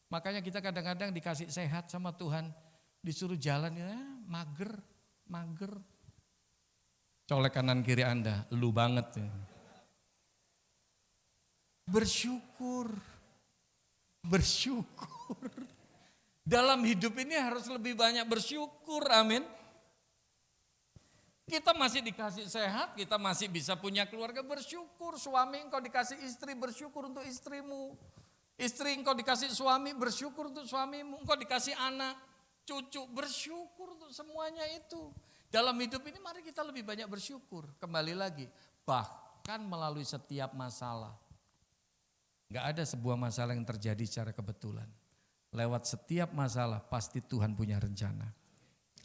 Makanya kita kadang-kadang dikasih sehat sama Tuhan, disuruh jalan ya mager. Colek kanan kiri Anda, lu banget ya. Bersyukur. Dalam hidup ini harus lebih banyak bersyukur, amin. Kita masih dikasih sehat, kita masih bisa punya keluarga, bersyukur. Suami engkau dikasih istri, bersyukur untuk istrimu. Istri engkau dikasih suami, bersyukur untuk suamimu. Engkau dikasih anak, cucu, bersyukur untuk semuanya itu. Dalam hidup ini mari kita lebih banyak bersyukur. Kembali lagi, bahkan melalui setiap masalah. Gak ada sebuah masalah yang terjadi secara kebetulan. Lewat setiap masalah pasti Tuhan punya rencana.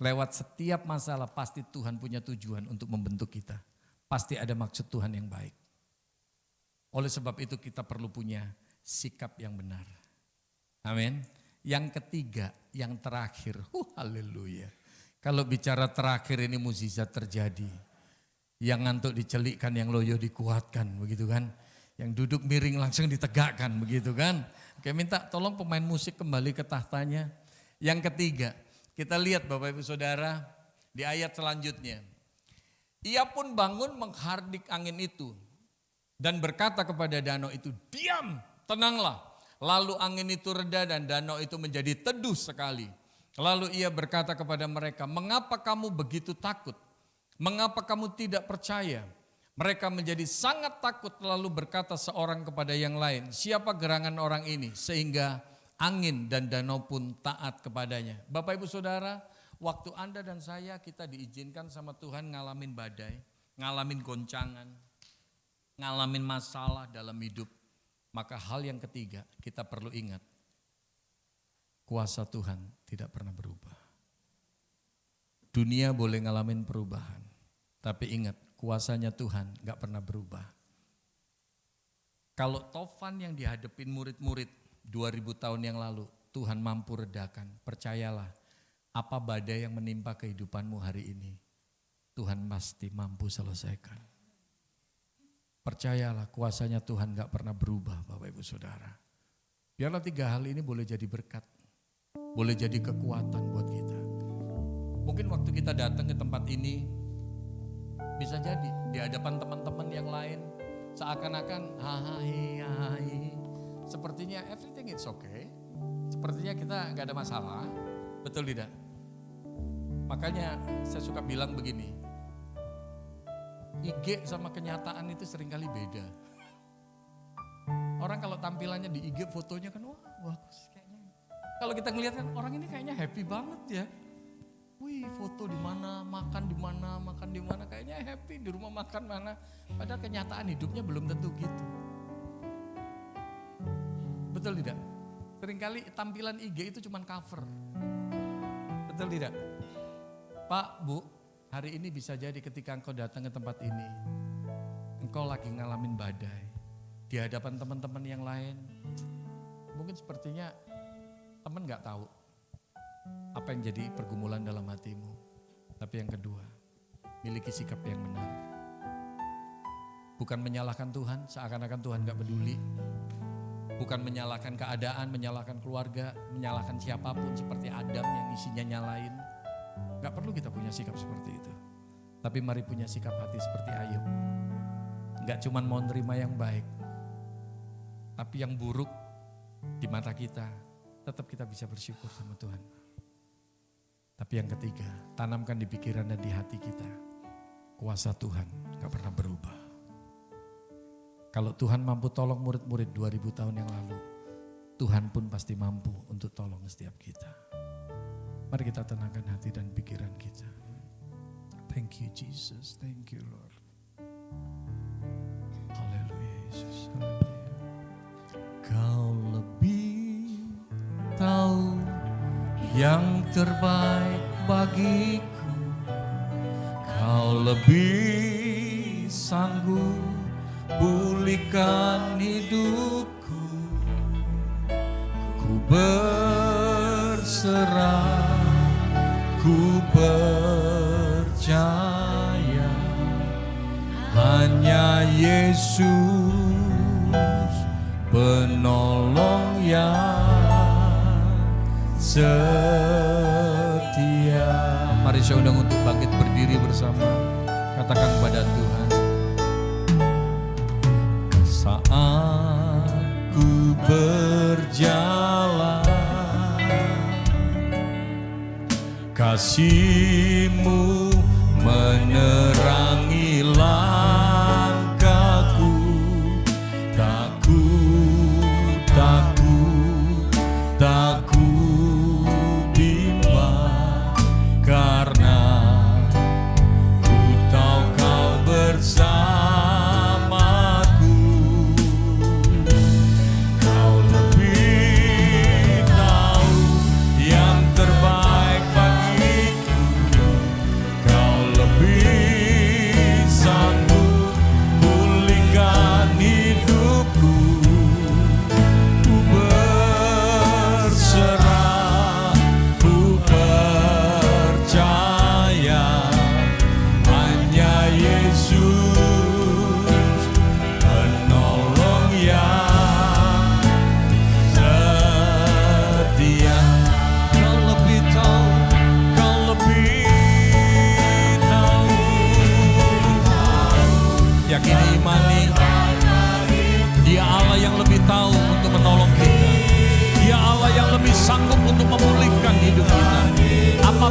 Lewat setiap masalah pasti Tuhan punya tujuan untuk membentuk kita. Pasti ada maksud Tuhan yang baik. Oleh sebab itu kita perlu punya sikap yang benar. Amin. Yang ketiga, yang terakhir. Haleluya. Kalau bicara terakhir ini mukjizat terjadi. Yang ngantuk dicelikkan, yang loyo dikuatkan, begitu kan. Yang duduk miring langsung ditegakkan, begitu kan. Oke, minta tolong pemain musik kembali ke tahtanya. Yang ketiga, kita lihat Bapak Ibu Saudara di ayat selanjutnya. Ia pun bangun menghardik angin itu dan berkata kepada danau itu, diam, tenanglah. Lalu angin itu reda dan danau itu menjadi teduh sekali. Lalu ia berkata kepada mereka, mengapa kamu begitu takut? Mengapa kamu tidak percaya? Mereka menjadi sangat takut lalu berkata seorang kepada yang lain, siapa gerangan orang ini sehingga angin dan danau pun taat kepadanya. Bapak Ibu Saudara, waktu Anda dan saya kita diizinkan sama Tuhan ngalamin badai, ngalamin goncangan, ngalamin masalah dalam hidup. Maka hal yang ketiga kita perlu ingat, kuasa Tuhan tidak pernah berubah. Dunia boleh ngalamin perubahan, tapi ingat kuasanya Tuhan gak pernah berubah. Kalau tofan yang dihadapin murid-murid 2000 tahun yang lalu, Tuhan mampu redakan. Percayalah, apa badai yang menimpa kehidupanmu hari ini, Tuhan pasti mampu selesaikan. Percayalah, kuasanya Tuhan gak pernah berubah Bapak Ibu Saudara. Biarlah 3 hal ini boleh jadi berkat, boleh jadi kekuatan buat kita. Mungkin waktu kita datang ke tempat ini, bisa jadi di hadapan teman-teman yang lain, seakan-akan hai, sepertinya everything is okay. Sepertinya kita gak ada masalah, betul tidak? Makanya saya suka bilang begini, IG sama kenyataan itu seringkali beda. Orang kalau tampilannya di IG fotonya kan wah bagus kayaknya. Kalau kita ngelihat kan orang ini kayaknya happy banget ya. Wih, foto di mana, makan di mana, kayaknya happy di rumah makan mana. Padahal kenyataan hidupnya belum tentu gitu. Betul tidak? Seringkali tampilan IG itu cuma cover. Betul tidak? Pak, Bu, hari ini bisa jadi ketika engkau datang ke tempat ini, engkau lagi ngalamin badai. Di hadapan teman-teman yang lain, mungkin sepertinya teman gak tahu apa yang jadi pergumulan dalam hatimu. Tapi yang kedua, miliki sikap yang benar. Bukan menyalahkan Tuhan, seakan-akan Tuhan gak peduli. Bukan menyalahkan keadaan, menyalahkan keluarga, menyalahkan siapapun seperti Adam yang isinya nyalain. Gak perlu kita punya sikap seperti itu. Tapi mari punya sikap hati seperti Ayub. Gak cuman mau nerima yang baik, tapi yang buruk di mata kita, tetap kita bisa bersyukur sama Tuhan. Tapi yang ketiga, tanamkan di pikiran dan di hati kita, kuasa Tuhan gak pernah berubah. Kalau Tuhan mampu tolong murid-murid 2000 tahun yang lalu, Tuhan pun pasti mampu untuk tolong setiap kita. Mari kita tenangkan hati dan pikiran kita. Thank you Jesus, thank you Lord. Haleluya Yesus, haleluya. Kau lebih tahu yang terbaik bagiku. Kau lebih sanggup pulihkan hidupku. Ku berserah, ku percaya hanya Yesus penolong yang setia. Mari saya undang untuk bangkit berdiri bersama. Katakan kepada Tuhan, saat ku berjalan, kasih-Mu menerangi langkahku. Tak ku bimbang, karena ku tahu Kau bersamaku. Kau lebih tahu yang terbaik bagiku. Kau lebih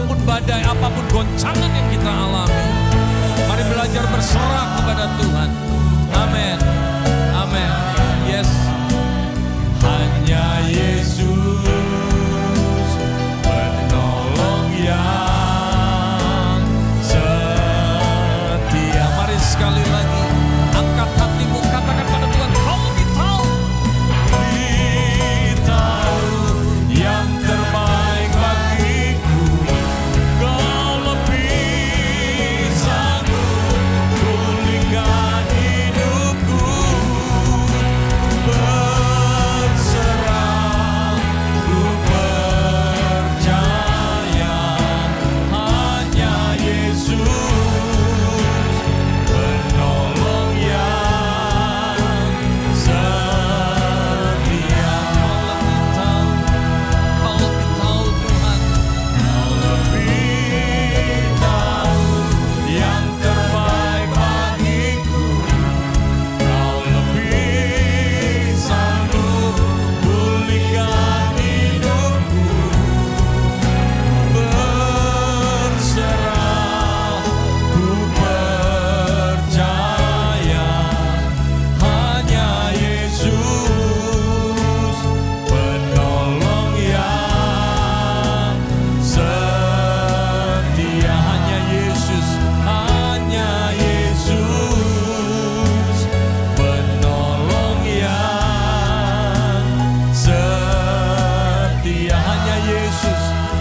apapun badai, apapun goncangan yang kita alami, mari belajar berserah kepada Tuhan. Amin. Amin. Yes. Hanya Yesus penolong yang setia. Mari sekali lagi angkat hatimu, katakan pada Tuhan, kau lebih tahu yang terbaik bagiku. Kau lebih sanggup pulihkan hidupku. Berserah, ku percaya hanya Yesus penolong yang setia. Kau lebih tahu Tuhan, Kau lebih tahu yang terbaik bagiku. Kau lebih sanggup pulihkan hidupku. Berserah, ku percaya hanya Yesus penolong yang setia. Hanya Yesus penolong yang setia.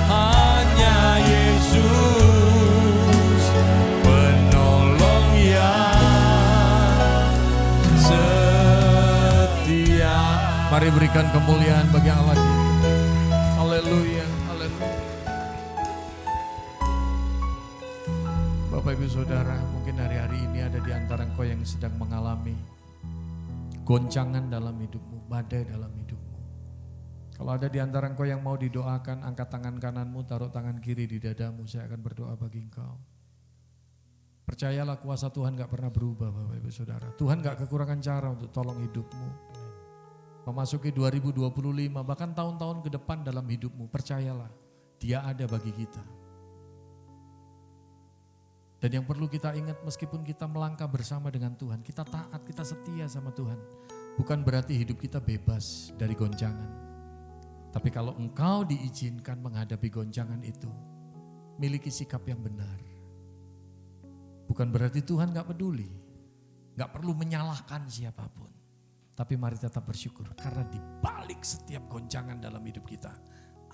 Hanya Yesus penolong yang setia. Mari berikan kemuliaan bagi Allah kita. Haleluya, haleluya. Bapak Ibu Saudara, mungkin hari-hari ini ada di antara engkau yang sedang mengalami goncangan dalam hidupmu, badai dalam hidupmu. Kalau ada di antara engkau yang mau didoakan, angkat tangan kananmu, taruh tangan kiri di dadamu, saya akan berdoa bagi engkau. Percayalah kuasa Tuhan gak pernah berubah Bapak Ibu Saudara. Tuhan gak kekurangan cara untuk tolong hidupmu. Memasuki 2025, bahkan tahun-tahun ke depan dalam hidupmu, percayalah, Dia ada bagi kita. Dan yang perlu kita ingat, meskipun kita melangkah bersama dengan Tuhan, kita taat, kita setia sama Tuhan, bukan berarti hidup kita bebas dari goncangan. Tapi kalau engkau diizinkan menghadapi goncangan itu, miliki sikap yang benar. Bukan berarti Tuhan gak peduli, gak perlu menyalahkan siapapun. Tapi mari tetap bersyukur, karena di balik setiap goncangan dalam hidup kita,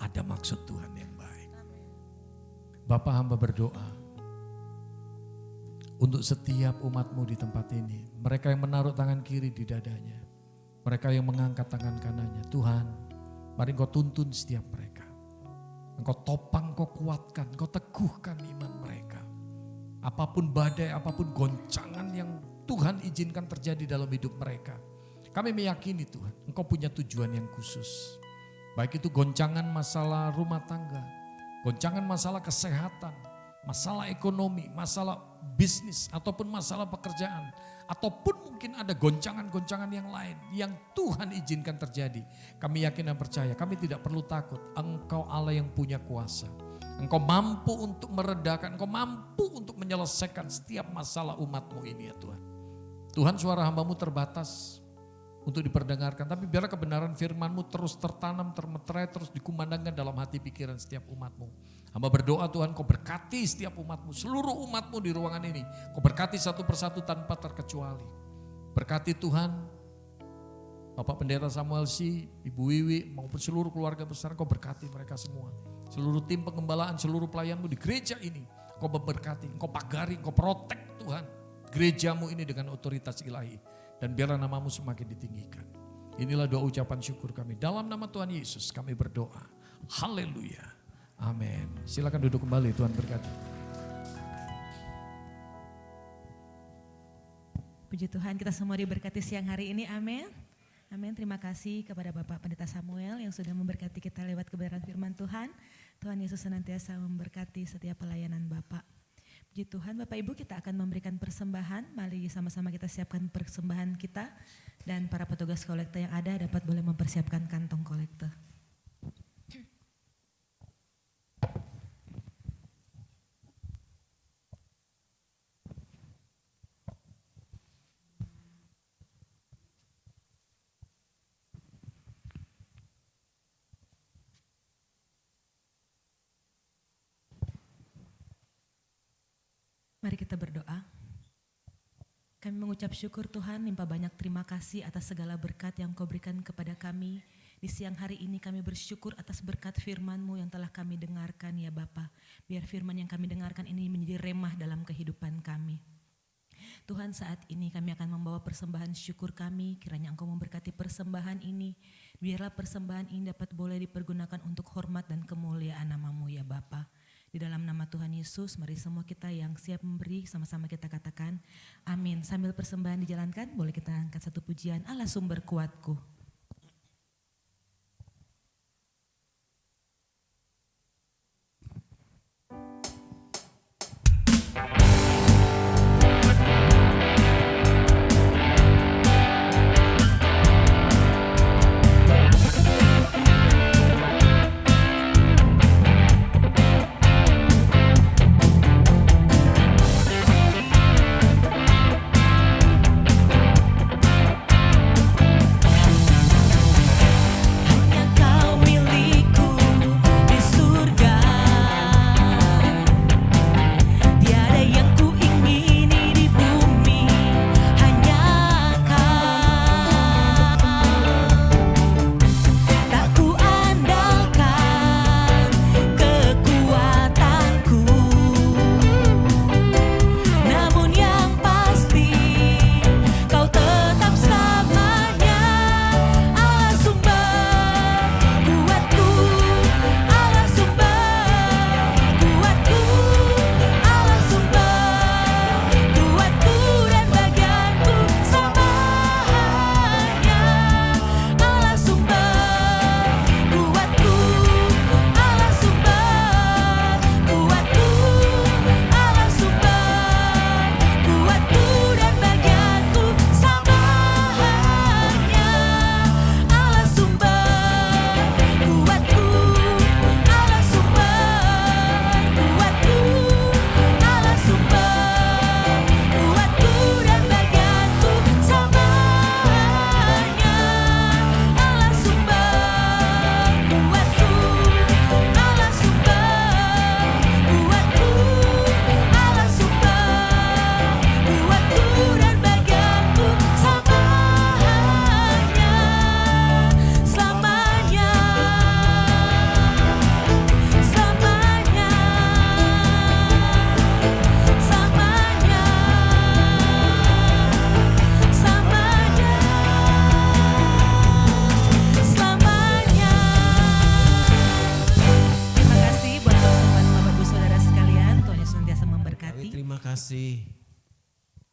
ada maksud Tuhan yang baik. Bapa, hamba berdoa untuk setiap umatmu di tempat ini. Mereka yang menaruh tangan kiri di dadanya, mereka yang mengangkat tangan kanannya. Tuhan, mari Engkau tuntun setiap mereka. Engkau topang, Engkau kuatkan, Engkau teguhkan iman mereka. Apapun badai, apapun goncangan yang Tuhan izinkan terjadi dalam hidup mereka, kami meyakini Tuhan, Engkau punya tujuan yang khusus. Baik itu goncangan masalah rumah tangga, goncangan masalah kesehatan, masalah ekonomi, masalah bisnis, ataupun masalah pekerjaan. Ataupun mungkin ada goncangan-goncangan yang lain yang Tuhan izinkan terjadi. Kami yakin dan percaya, kami tidak perlu takut. Engkau Allah yang punya kuasa. Engkau mampu untuk meredakan, Engkau mampu untuk menyelesaikan setiap masalah umatmu ini ya Tuhan. Tuhan, suara hambamu terbatas untuk diperdengarkan, tapi biarlah kebenaran firman-Mu terus tertanam, termeterai, terus dikumandangkan dalam hati pikiran setiap umat-Mu. Hamba berdoa Tuhan, Kau berkati setiap umat-Mu, seluruh umat-Mu di ruangan ini. Kau berkati satu persatu tanpa terkecuali. Berkati Tuhan, Bapak Pendeta Samuel C, Ibu Wiwi, maupun seluruh keluarga besar, Kau berkati mereka semua. Seluruh tim pengembalaan, seluruh pelayan-Mu di gereja ini, Kau berkati, Kau pagari, Kau protek Tuhan. Gereja-Mu ini dengan otoritas ilahi. Dan biarlah nama-Mu semakin ditinggikan. Inilah doa ucapan syukur kami. Dalam nama Tuhan Yesus kami berdoa. Haleluya. Amin. Silakan duduk kembali, Tuhan berkati. Puji Tuhan, kita semua diberkati siang hari ini. Amin. Amin. Terima kasih kepada Bapak Pendeta Samuel yang sudah memberkati kita lewat kebenaran firman Tuhan. Tuhan Yesus senantiasa memberkati setiap pelayanan Bapak. Puji Tuhan, Bapak Ibu, kita akan memberikan persembahan. Mari sama-sama kita siapkan persembahan kita. Dan para petugas kolektor yang ada dapat boleh mempersiapkan kantong kolektor. Mari kita berdoa. Kami mengucap syukur Tuhan, limpah banyak terima kasih atas segala berkat yang Kau berikan kepada kami. Di siang hari ini kami bersyukur atas berkat firman-Mu yang telah kami dengarkan ya Bapa. Biar firman yang kami dengarkan ini menjadi remah dalam kehidupan kami. Tuhan, saat ini kami akan membawa persembahan syukur kami, kiranya Engkau memberkati persembahan ini. Biarlah persembahan ini dapat boleh dipergunakan untuk hormat dan kemuliaan nama-Mu ya Bapa. Di dalam nama Tuhan Yesus, mari semua kita yang siap memberi, sama-sama kita katakan amin. Sambil persembahan dijalankan, boleh kita angkat satu pujian, Allah sumber kuatku.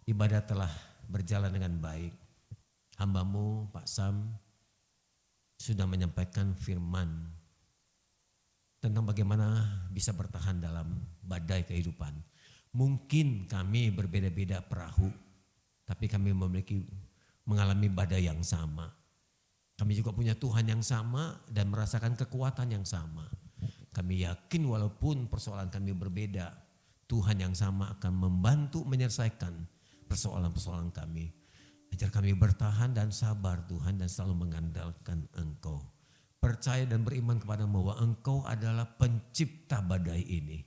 Ibadah telah berjalan dengan baik. Hamba-Mu Pak Sam sudah menyampaikan firman tentang bagaimana bisa bertahan dalam badai kehidupan. Mungkin kami berbeda-beda perahu, tapi kami mengalami badai yang sama. Kami juga punya Tuhan yang sama dan merasakan kekuatan yang sama. Kami yakin walaupun persoalan kami berbeda, Tuhan yang sama akan membantu menyelesaikan persoalan-persoalan kami. Ajar kami bertahan dan sabar Tuhan dan selalu mengandalkan Engkau. Percaya dan beriman kepada-Mu bahwa Engkau adalah pencipta badai ini.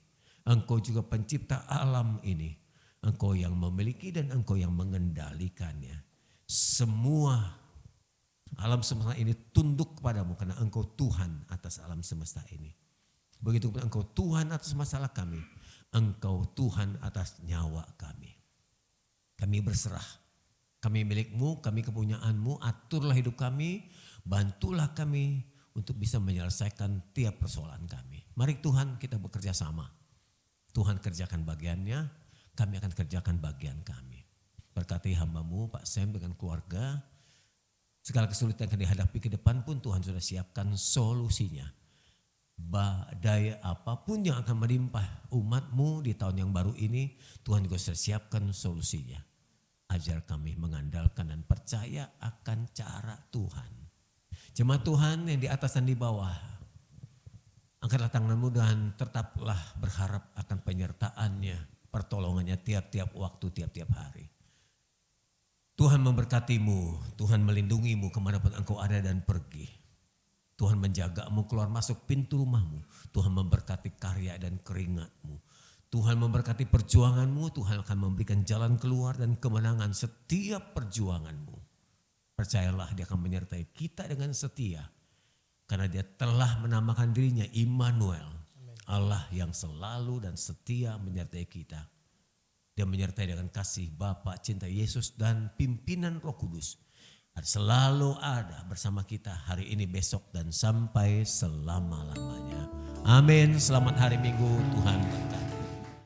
Engkau juga pencipta alam ini. Engkau yang memiliki dan Engkau yang mengendalikannya. Semua alam semesta ini tunduk kepada-Mu karena Engkau Tuhan atas alam semesta ini. Begitupun Engkau Tuhan atas masalah kami. Engkau Tuhan atas nyawa kami. Kami berserah. Kami milik-Mu, kami kepunyaan-Mu. Aturlah hidup kami. Bantulah kami untuk bisa menyelesaikan tiap persoalan kami. Mari Tuhan kita bekerja sama. Tuhan kerjakan bagiannya, kami akan kerjakan bagian kami. Berkati hamba-Mu Pak Sam dengan keluarga. Segala kesulitan yang dihadapi ke depan pun Tuhan sudah siapkan solusinya. Badai apapun yang akan menimpa umat-Mu di tahun yang baru ini, Tuhan juga sudah siapkan solusinya. Ajar kami mengandalkan dan percaya akan cara Tuhan. Jemaat Tuhan yang di atas dan di bawah, angkatlah tangan-Mu dan tetaplah berharap akan penyertaan-Nya, pertolongannya tiap-tiap waktu, tiap-tiap hari. Tuhan memberkati-Mu, Tuhan melindungi-Mu kemanapun Engkau ada dan pergi. Tuhan menjaga-Mu keluar masuk pintu rumah-Mu. Tuhan memberkati karya dan keringat-Mu. Tuhan memberkati perjuanganmu, Tuhan akan memberikan jalan keluar dan kemenangan setiap perjuanganmu. Percayalah, Dia akan menyertai kita dengan setia. Karena Dia telah menamakan dirinya Immanuel, Allah yang selalu dan setia menyertai kita. Dia menyertai dengan kasih Bapa, cinta Yesus dan pimpinan Roh Kudus. Selalu ada bersama kita hari ini, besok dan sampai selama-lamanya. Amin. Selamat hari Minggu, Tuhan berkati.